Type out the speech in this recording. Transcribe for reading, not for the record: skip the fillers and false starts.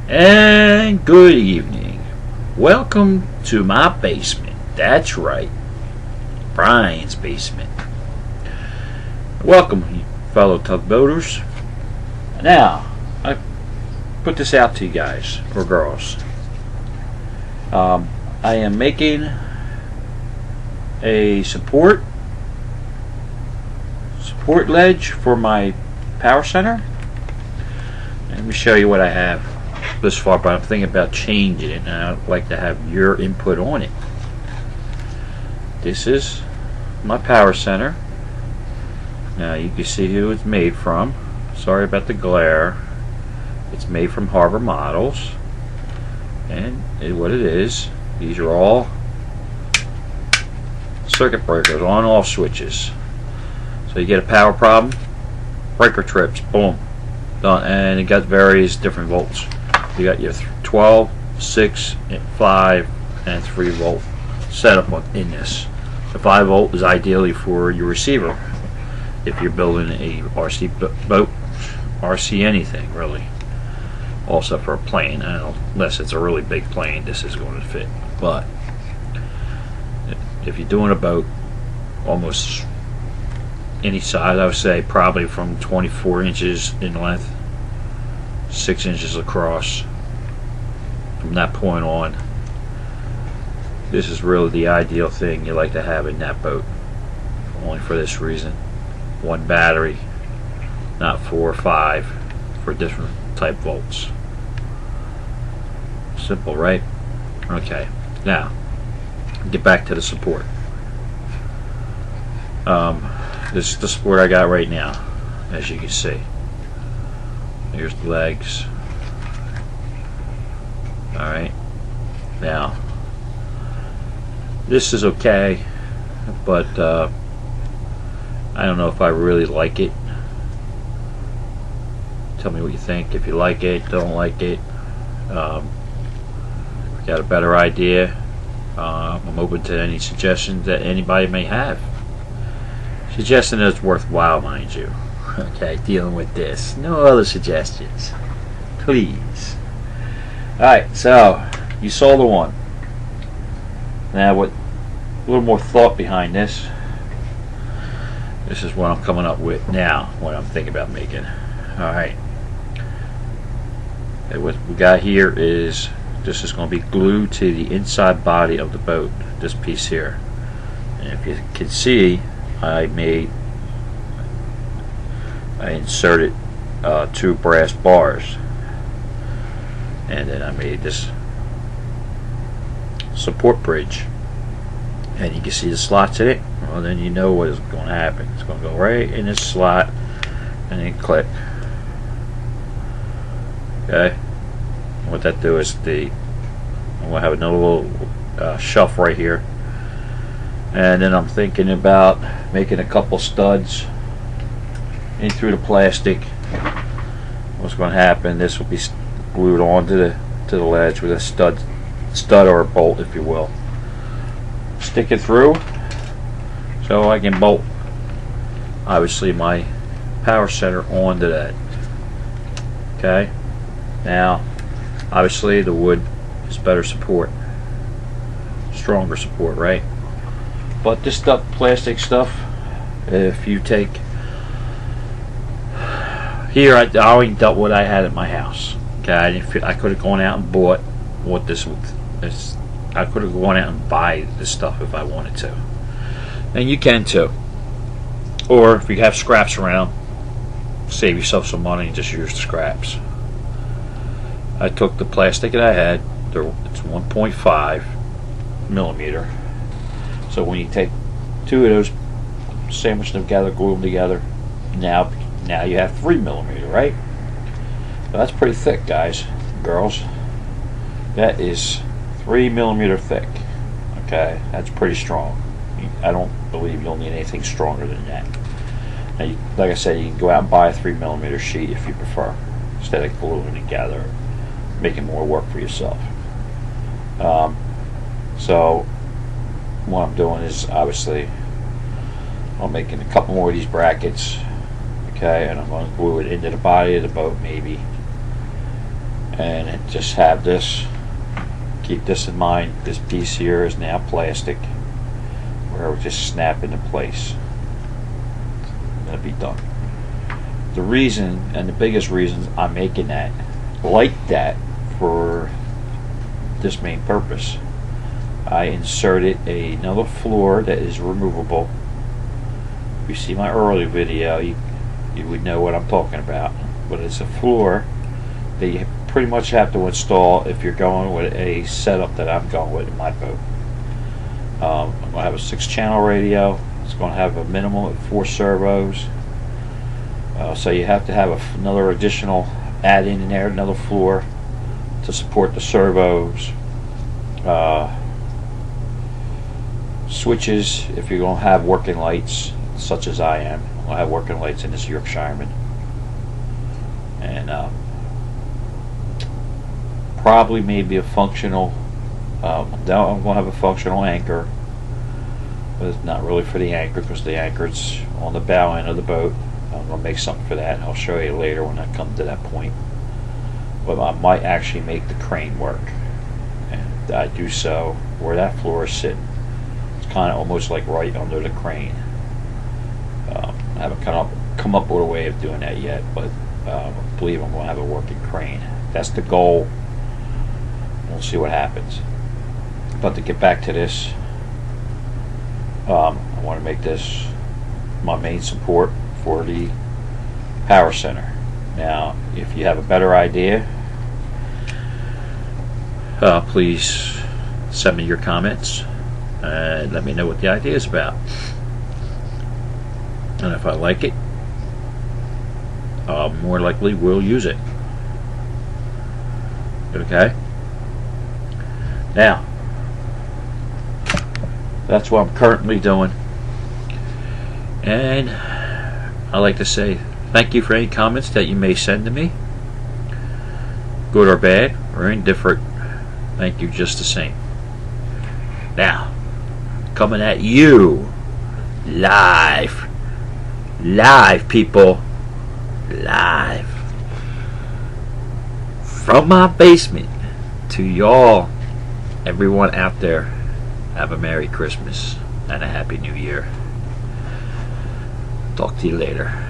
And good evening. Welcome to my basement. That's right, Brian's basement. Welcome, fellow tugboaters. Now, I put this out to you guys, or girls. I am making a support ledge for my power center. Let me show you what I have this far, but I'm thinking about changing it, and I'd like to have your input on it. This is my power center. Now you can see who it's made from. Sorry about the glare. It's made from Harbor Models, and what it is, these are all circuit breakers, on-off switches. So you get a power problem, breaker trips, boom, done. And it got various different volts. You got your 12, 6, 5, and 3 volt setup in this. The 5 volt is ideally for your receiver if you're building a RC boat, RC anything really. Also for a plane, unless it's a really big plane, this is going to fit. But if you're doing a boat, almost any size, I would say probably from 24 inches in length, 6 inches across. From that point on, this is really the ideal thing you like to have in that boat. Only for this reason: one battery, not 4 or 5 for different type volts. Simple, right? Okay, now get back to the support. This is the support I got right now, as you can see. Here's the legs. Alright, now this is okay, but I don't know if I really like it. Tell me what you think. If you like it, don't like it, if you got a better idea, I'm open to any suggestions that anybody may have. Suggestion is worthwhile, mind you. Okay, dealing with this. No other suggestions, please. Alright, so you saw the one. Now, what a little more thought behind this. This is what I'm coming up with now, what I'm thinking about making. Alright. What we got here is, this is going to be glued to the inside body of the boat, this piece here. And if you can see, I inserted 2 brass bars, and then I made this support bridge, and you can see the slots in it. Well, then you know what is going to happen. It's going to go right in this slot and then click. Okay, what that do is I'm going to have another little shelf right here, and then I'm thinking about making a couple studs in through the plastic. What's going to happen, this will be glued onto the ledge with a stud or a bolt, if you will. Stick it through so I can bolt, obviously, my power center onto that. Okay, now obviously the wood is better support, stronger support, right? But this stuff, plastic stuff, if you take here, I already dealt with what I had at my house. Okay, I could have gone out and bought what this. I could have gone out and buy this stuff if I wanted to, and you can too. Or if you have scraps around, save yourself some money and just use the scraps. I took the plastic that I had. It's 1.5 millimeter. So when you take 2 of those, sandwich them together, glue them together, now you have 3 millimeter, right? So that's pretty thick, guys, girls. That is 3 millimeter thick. Okay, that's pretty strong. I don't believe you'll need anything stronger than that. Now, like I said, you can go out and buy a 3 millimeter sheet if you prefer, instead of gluing it together, making more work for yourself. So what I'm doing is, obviously, I'm making a couple more of these brackets, okay, and I'm going to glue it into the body of the boat maybe, and just have this. Keep this in mind. This piece here is now plastic, where it will just snap into place. Gonna be done. The reason, and the biggest reason I'm making that like that for this main purpose, I inserted another floor that is removable. If you see my earlier video, you would know what I'm talking about. But it's a floor that you pretty much have to install if you're going with a setup that I'm going with in my boat. I'm going to have a 6-channel radio. It's going to have a minimum of 4 servos. So you have to have another additional add-in in there, another floor to support the servos. Switches if you're going to have working lights, such as I am. I'll have working lights in this Yotkshireman. And probably maybe a functional, now I'm going to have a functional anchor, but it's not really for the anchor because the anchor's on the bow end of the boat. I'm going to make something for that. I'll show you later when I come to that point. But I might actually make the crane work, and I do so where that floor is sitting. It's kind of almost like right under the crane. I haven't come up with a way of doing that yet, but I believe I'm going to have a working crane. That's the goal. We'll see what happens. But to get back to this, I want to make this my main support for the power center. Now, if you have a better idea, please send me your comments and let me know what the idea is about. And if I like it, more likely we'll use it. Okay? Now, that's what I'm currently doing. And I like to say thank you for any comments that you may send to me, good or bad or indifferent. Thank you just the same. Now, coming at you live people, live from my basement to y'all, everyone out there. Have a Merry Christmas and a Happy New Year. Talk to you later.